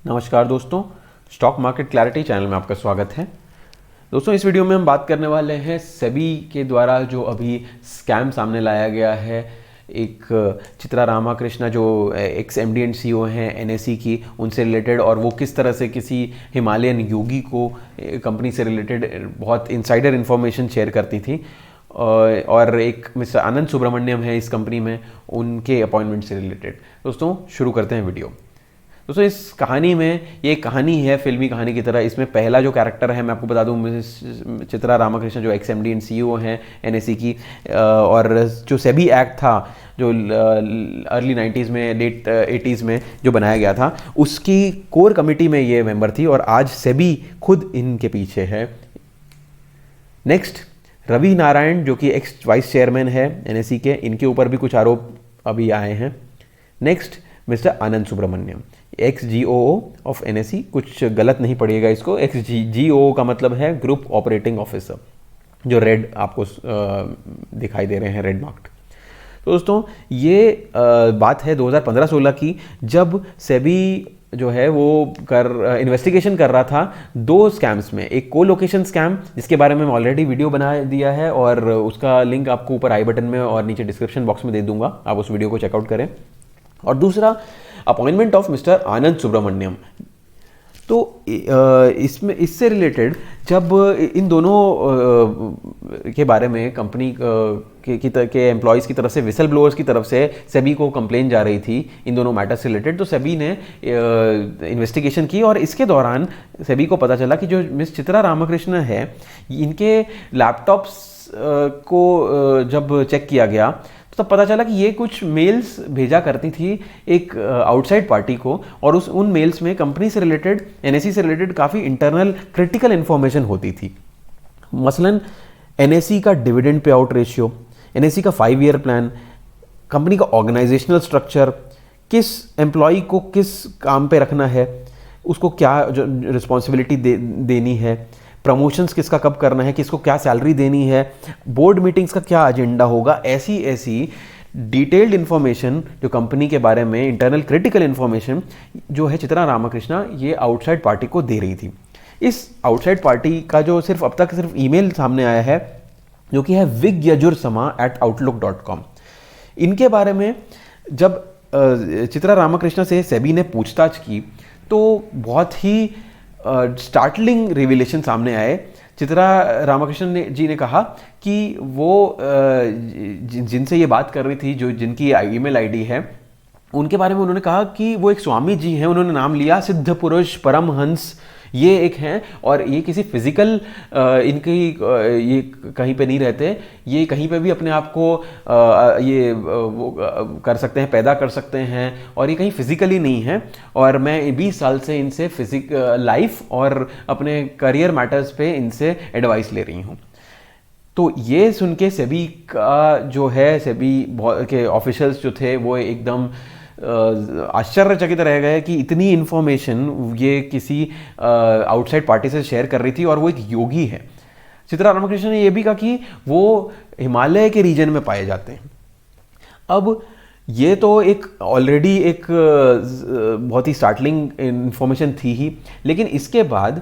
नमस्कार दोस्तों, stock market clarity channel में आपका स्वागत है। दोस्तों, इस वीडियो में हम बात करने वाले हैं सेबी के द्वारा जो अभी स्कैम सामने लाया गया है। एक चित्रा रामाकृष्णा जो एक्स एमडी एंड सीईओ हैं एनएसई की, उनसे रिलेटेड, और वो किस तरह से किसी हिमालयन योगी को कंपनी से रिलेटेड बहुत इनसाइडर इन्फॉर्मेशन शेयर करती थी। और एक मिस्टर आनंद सुब्रमण्यम है इस कंपनी में, उनके अपॉइंटमेंट से रिलेटेड। दोस्तों, शुरू करते हैं वीडियो। दोस्तों, इस कहानी में, ये कहानी है फिल्मी कहानी की तरह। इसमें पहला जो कैरेक्टर है, मैं आपको बता दूं, चित्रा रामाकृष्णन जो एक्स एमडी एंड सीईओ हैं एनएसई की, और जो सेबी एक्ट था जो अर्ली 90s में, लेट 80s में जो बनाया गया था, उसकी कोर कमेटी में ये मेंबर थी, और आज सेबी खुद इनके पीछे है। नेक्स्ट, रवि नारायण जो कि एक्स वाइस चेयरमैन है एनएसई के, इनके ऊपर भी कुछ आरोप अभी आए हैं। Next, mister Anand Subramanian, ex GOO of NSE. कुछ गलत नहीं पड़िएगा इसको, एक्स जीओओ का मतलब है ग्रुप ऑपरेटिंग ऑफिसर, जो रेड आपको दिखाई दे रहे हैं, रेड मार्क्ड। तो दोस्तों, ये बात है 2015-16 की, जब सेबी जो है वो इन्वेस्टिगेशन कर रहा था दो स्कैम्स में। एक को लोकेशन स्कैम, जिसके बारे में मैं ऑलरेडी वीडियो बना दिया है, और उसका लिंक आपको ऊपर आई बटन में और नीचे डिस्क्रिप्शन बॉक्स में दे दूंगा, आप उस वीडियो को चेकआउट करें। और दूसरा, appointment of mister Anand Subramaniam. तो इसमें, इससे रिलेटेड जब इन दोनों के बारे में कंपनी के एम्प्लॉयज़ की तरफ से, विसल ब्लोअर्स की तरफ से सेबी को कंप्लेन जा रही थी इन दोनों मैटर्स से रिलेटेड, तो सेबी ने इन्वेस्टिगेशन की, और इसके दौरान सेबी को पता चला कि जो मिस चित्रा रामाकृष्णन है, इनके लैपटॉप्स को जब चेक किया गया तो तब पता चला कि ये कुछ मेल्स भेजा करती थी एक आउटसाइड पार्टी को, और उन मेल्स में कंपनी से रिलेटेड, एनएसई से रिलेटेड काफ़ी इंटरनल क्रिटिकल इन्फॉर्मेशन होती थी। मसलन एनएसई का dividend pay out ratio, NSE का 5 ईयर प्लान, कंपनी का ऑर्गेनाइजेशनल स्ट्रक्चर, किस एम्प्लॉय को किस काम पे रखना है, उसको क्या रिस्पॉन्सिबिलिटी देनी है, प्रमोशंस किसका कब करना है, किसको क्या सैलरी देनी है, बोर्ड मीटिंग्स का क्या एजेंडा होगा, ऐसी डिटेल्ड इन्फॉर्मेशन जो कंपनी के बारे में, इंटरनल क्रिटिकल इन्फॉर्मेशन जो है चित्रा रामाकृष्णा ये आउटसाइड पार्टी को दे रही थी। इस आउटसाइड पार्टी का जो अब तक सिर्फ ईमेल सामने आया है, जो कि है vigyajursamma@outlook.com। इनके बारे में जब चित्रा रामाकृष्णा से सेबी ने पूछताछ की तो बहुत ही स्टार्टलिंग रिवीलेशन सामने आए। चित्रा रामाकृष्णन जी ने कहा कि वो जिनसे ये बात कर रही थी, जो जिनकी ईमेल आईडी है, उनके बारे में उन्होंने कहा कि वो एक स्वामी जी हैं, उन्होंने नाम लिया सिद्ध पुरुष परमहंस, ये एक हैं, और ये किसी फिजिकल इनकी ये कहीं पे नहीं रहते, ये कहीं पे भी अपने आप को ये वो कर सकते हैं, पैदा कर सकते हैं, और ये कहीं फिजिकली नहीं है। और मैं 20 साल से इनसे लाइफ और अपने करियर मैटर्स पे इनसे एडवाइस ले रही हूँ। तो ये सुन के सेबी का जो है, सेबी के ऑफिशियल्स जो थे वो एकदम आश्चर्यचकित रह गए कि इतनी इन्फॉर्मेशन ये किसी आउटसाइड पार्टी से शेयर कर रही थी, और वो एक योगी है। चित्रा रामाकृष्णन ने यह भी कहा कि वो हिमालय के रीजन में पाए जाते हैं। अब ये तो एक ऑलरेडी एक बहुत ही स्टार्टलिंग इन्फॉर्मेशन थी ही, लेकिन इसके बाद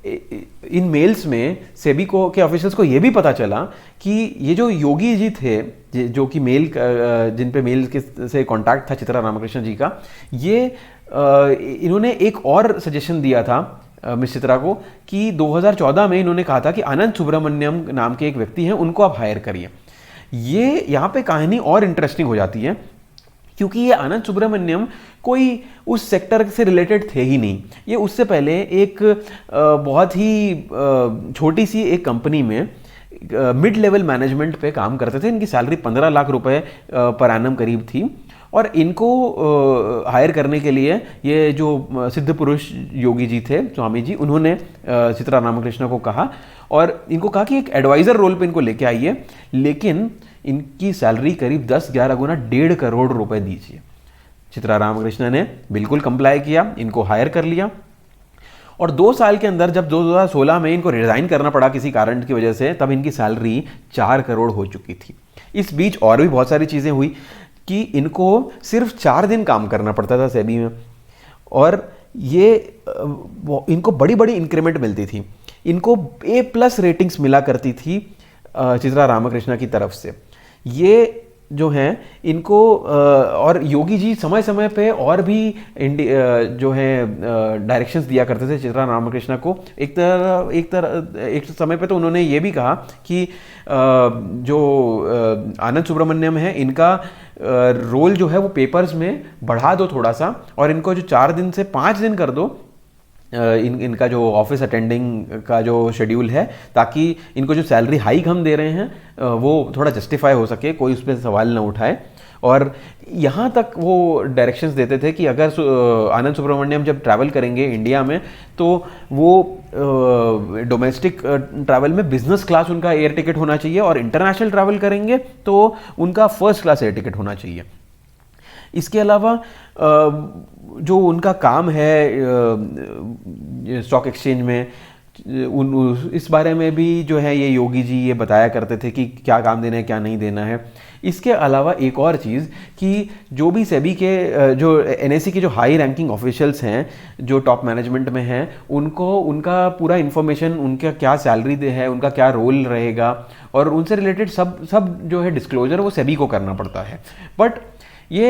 इन मेल्स में सेबी को के ऑफिशियल्स को यह भी पता चला कि ये जो योगी जी थे, जो कि मेल, जिन पे मेल के से कांटेक्ट था चित्रा रामाकृष्णन जी का, ये इन्होंने एक और सजेशन दिया था मिस चित्रा को कि 2014 में इन्होंने कहा था कि आनंद सुब्रमण्यम नाम के एक व्यक्ति हैं, उनको आप हायर करिए। ये यहाँ पे कहानी और इंटरेस्टिंग हो जाती है, क्योंकि ये आनंद सुब्रमण्यम कोई उस सेक्टर से रिलेटेड थे ही नहीं। ये उससे पहले एक बहुत ही छोटी सी एक कंपनी में मिड लेवल मैनेजमेंट पे काम करते थे। इनकी सैलरी 15 लाख रुपए पर एनम करीब थी, और इनको हायर करने के लिए ये जो सिद्ध पुरुष योगी जी थे, स्वामी जी, उन्होंने चित्रा रामाकृष्णा को कहा, और इनको कहा कि एक एडवाइज़र रोल पे इनको लेके आइए, लेकिन इनकी सैलरी करीब 10-11 गुना 1.5 करोड़ रुपए दीजिए। चित्रा रामाकृष्णन ने बिल्कुल कंप्लाई किया, इनको हायर कर लिया, और 2 साल के अंदर जब 2016 में इनको रिजाइन करना पड़ा किसी कारण की वजह से, तब इनकी सैलरी 4 करोड़ हो चुकी थी। इस बीच और भी बहुत सारी चीज़ें हुई कि इनको सिर्फ 4 दिन काम करना पड़ता था सेबी में, और ये इनको बड़ी बड़ी इंक्रीमेंट मिलती थी, इनको A+ रेटिंग्स मिला करती थी चित्रा रामकृष्णा की तरफ से। ये जो हैं इनको और योगी जी समय समय पे और भी जो है डायरेक्शंस दिया करते थे चित्रा रामकृष्णा को। एक समय पे तो उन्होंने ये भी कहा कि जो आनंद सुब्रमण्यम है इनका रोल जो है वो पेपर्स में बढ़ा दो थोड़ा सा, और इनको जो 4 दिन से 5 दिन कर दो इनका जो ऑफिस अटेंडिंग का जो शेड्यूल है, ताकि इनको जो सैलरी हाइक हम दे रहे हैं वो थोड़ा जस्टिफाई हो सके, कोई उस पर सवाल ना उठाए। और यहाँ तक वो डायरेक्शंस देते थे कि अगर आनंद सुब्रमण्यम जब ट्रैवल करेंगे इंडिया में तो वो डोमेस्टिक ट्रैवल में बिजनेस क्लास उनका एयर टिकट होना चाहिए, और इंटरनेशनल ट्रैवल करेंगे तो उनका फर्स्ट क्लास एयर टिकट होना चाहिए। इसके अलावा जो उनका काम है स्टॉक एक्सचेंज में, इस बारे में भी जो है ये योगी जी ये बताया करते थे कि क्या काम देना है क्या नहीं देना है। इसके अलावा एक और चीज़ कि जो भी सेबी के जो एनएससी के जो हाई रैंकिंग ऑफिशियल्स हैं जो टॉप मैनेजमेंट में हैं, उनको उनका पूरा इन्फॉर्मेशन, उनका क्या सैलरी है, उनका क्या रोल रहेगा, और उनसे रिलेटेड सब जो है डिस्क्लोजर वो सेबी को करना पड़ता है। बट ये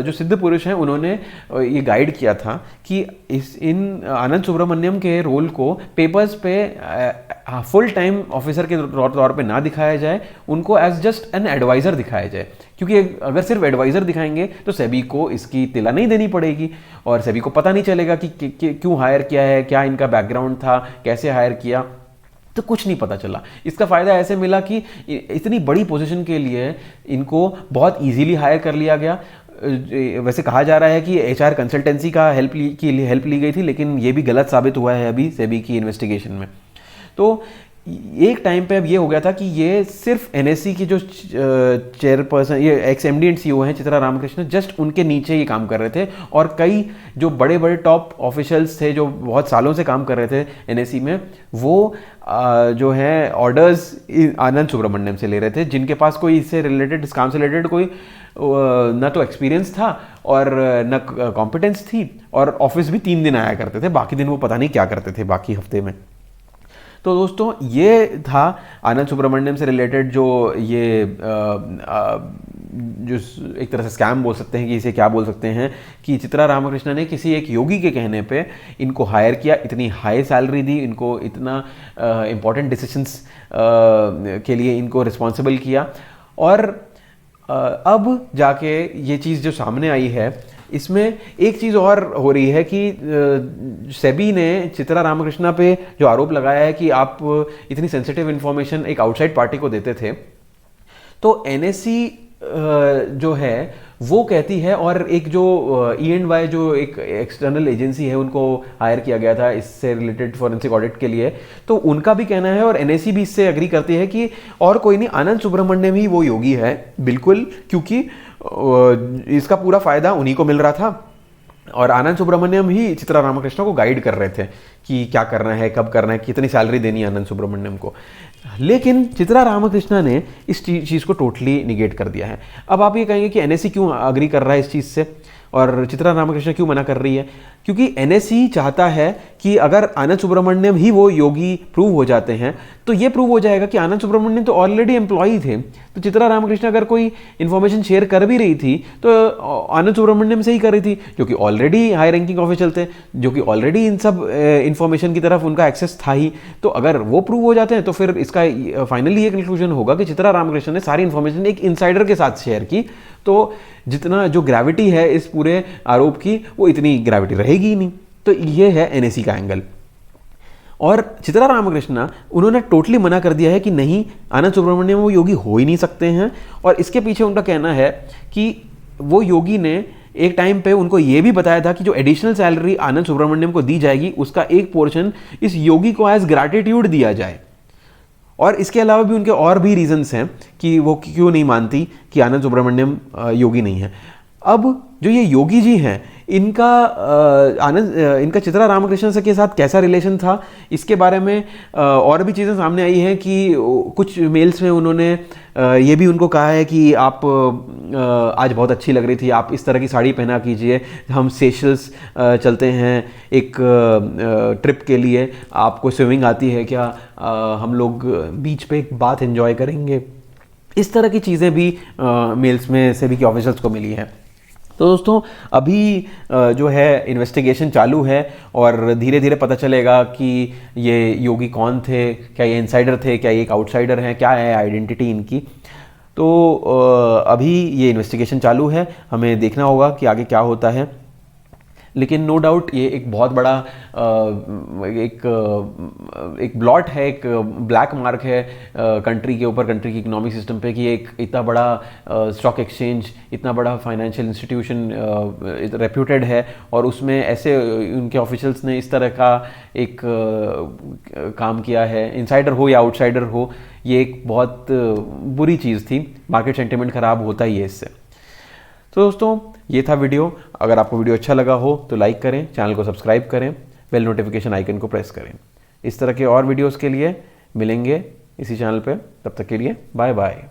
जो सिद्ध पुरुष हैं उन्होंने ये गाइड किया था कि इन आनंद सुब्रमण्यम के रोल को पेपर्स पे फुल टाइम ऑफिसर के तौर पे ना दिखाया जाए, उनको एज जस्ट एन एडवाइज़र दिखाया जाए, क्योंकि अगर सिर्फ एडवाइज़र दिखाएंगे तो सेबी को इसकी तिला नहीं देनी पड़ेगी और सेबी को पता नहीं चलेगा कि क्यों हायर किया है, क्या इनका बैकग्राउंड था, कैसे हायर किया, तो कुछ नहीं पता चला। इसका फ़ायदा ऐसे मिला कि इतनी बड़ी पोजीशन के लिए इनको बहुत इजीली हायर कर लिया गया। वैसे कहा जा रहा है कि HR कंसल्टेंसी का हेल्प ली गई थी, लेकिन ये भी गलत साबित हुआ है अभी सेबी की इन्वेस्टिगेशन में। तो एक टाइम पे अब ये हो गया था कि ये सिर्फ NSE की जो चेयरपर्सन, ये एक्स MD एंड CEO हैं चित्रा रामकृष्णन, जस्ट उनके नीचे ये काम कर रहे थे, और कई जो बड़े बड़े टॉप ऑफिशियल्स थे जो बहुत सालों से काम कर रहे थे NSE में, वो जो है ऑर्डर्स आनंद सुब्रमण्यम से ले रहे थे, जिनके पास कोई इससे रिलेटेड, इस काम से रिलेटेड कोई न तो एक्सपीरियंस था और न कॉम्पिटेंस थी, और ऑफिस भी 3 दिन आया करते थे, बाकी दिन वो पता नहीं क्या करते थे बाकी हफ्ते में। तो दोस्तों ये था आनंद सुब्रमण्यम से रिलेटेड जो ये जो एक तरह से स्कैम बोल सकते हैं कि इसे क्या बोल सकते हैं, कि चित्रा रामकृष्णन ने किसी एक योगी के कहने पे इनको हायर किया, इतनी हाई सैलरी दी, इनको इतना इम्पोर्टेंट डिसीजंस के लिए इनको रिस्पॉन्सिबल किया, और अब जाके ये चीज़ जो सामने आई है इसमें एक चीज़ और हो रही है कि सेबी ने चित्रा रामकृष्णा पे जो आरोप लगाया है कि आप इतनी सेंसिटिव इन्फॉर्मेशन एक आउटसाइड पार्टी को देते थे, तो NSE जो है वो कहती है, और एक जो E&Y जो एक एक्सटर्नल एजेंसी है उनको हायर किया गया था इससे रिलेटेड फॉरेंसिक ऑडिट के लिए, तो उनका भी कहना है और NSE भी इससे एग्री करती है कि और कोई नहीं, आनंद सुब्रमण्यम ही वो योगी है बिल्कुल, क्योंकि इसका पूरा फायदा उन्हीं को मिल रहा था, और आनंद सुब्रमण्यम ही चित्रा रामकृष्ण को गाइड कर रहे थे कि क्या करना है, कब करना है, कितनी सैलरी देनी है आनंद सुब्रमण्यम को। लेकिन चित्रा रामकृष्ण ने इस चीज़ को टोटली निगेट कर दिया है। अब आप ये कहेंगे कि NSE क्यों अग्री कर रहा है इस चीज़ से और चित्रा रामकृष्ण क्यों मना कर रही है? क्योंकि NSE चाहता है कि अगर आनंद सुब्रमण्यम ही वो योगी प्रूव हो जाते हैं तो ये प्रूव हो जाएगा कि आनंद सुब्रमण्यम तो ऑलरेडी एम्प्लॉई थे, तो चित्रा रामकृष्ण अगर कोई इन्फॉर्मेशन शेयर कर भी रही थी तो आनंद सुब्रमण्यम से ही कर रही थी, जो कि ऑलरेडी हाई रैंकिंग ऑफिशियल थे, जो कि ऑलरेडी इन सब इन्फॉर्मेशन की तरफ उनका एक्सेस था ही। तो अगर वो प्रूव हो जाते हैं तो फिर इसका फाइनली ये कंक्लूजन होगा कि चित्रा रामकृष्ण ने सारी इन्फॉर्मेशन एक इनसाइडर के साथ शेयर की, तो जितना जो ग्रेविटी है इस पूरे आरोप की वो इतनी ग्रेविटी रहेगी ही नहीं। तो ये है NSE का एंगल। और चित्रा रामकृष्ण उन्होंने टोटली मना कर दिया है कि नहीं, आनंद सुब्रमण्यम वो योगी हो ही नहीं सकते हैं, और इसके पीछे उनका कहना है कि वो योगी ने एक टाइम पे उनको ये भी बताया था कि जो एडिशनल सैलरी आनंद सुब्रमण्यम को दी जाएगी उसका एक पोर्शन इस योगी को एज ग्रैटिट्यूड दिया जाए। और इसके अलावा भी उनके और भी रीजंस हैं कि वो क्यों नहीं मानती कि आनंद सुब्रमण्यम योगी नहीं है। अब जो ये योगी जी हैं इनका चित्रा रामकृष्णन से के साथ कैसा रिलेशन था, इसके बारे में और भी चीज़ें सामने आई हैं कि कुछ मेल्स में उन्होंने ये भी उनको कहा है कि आप आज बहुत अच्छी लग रही थी, आप इस तरह की साड़ी पहना कीजिए, हम सेशल्स चलते हैं एक ट्रिप के लिए, आपको स्विमिंग आती है क्या, हम लोग बीच पे एक बात एंजॉय करेंगे। इस तरह की चीज़ें भी मेल्स में सेबी के ऑफिशियल्स को मिली हैं। तो दोस्तों अभी जो है इन्वेस्टिगेशन चालू है और धीरे धीरे पता चलेगा कि ये योगी कौन थे, क्या ये इनसाइडर थे, क्या ये एक आउटसाइडर हैं, क्या है आइडेंटिटी इनकी। तो अभी ये इन्वेस्टिगेशन चालू है, हमें देखना होगा कि आगे क्या होता है। लेकिन नो डाउट ये एक बहुत बड़ा एक ब्लॉट है, एक ब्लैक मार्क है कंट्री के ऊपर, कंट्री की इकोनॉमिक सिस्टम पे, कि एक इतना बड़ा स्टॉक एक्सचेंज, इतना बड़ा फाइनेंशियल इंस्टीट्यूशन रेप्यूटेड है और उसमें ऐसे उनके ऑफिशियल्स ने इस तरह का एक काम किया है, इनसाइडर हो या आउटसाइडर हो, ये एक बहुत बुरी चीज़ थी। मार्केट सेंटिमेंट ख़राब होता ही है इससे। तो दोस्तों ये था वीडियो। अगर आपको वीडियो अच्छा लगा हो तो लाइक करें, चैनल को सब्सक्राइब करें, बेल नोटिफिकेशन आइकन को प्रेस करें। इस तरह के और वीडियोस के लिए मिलेंगे इसी चैनल पे। तब तक के लिए बाय बाय।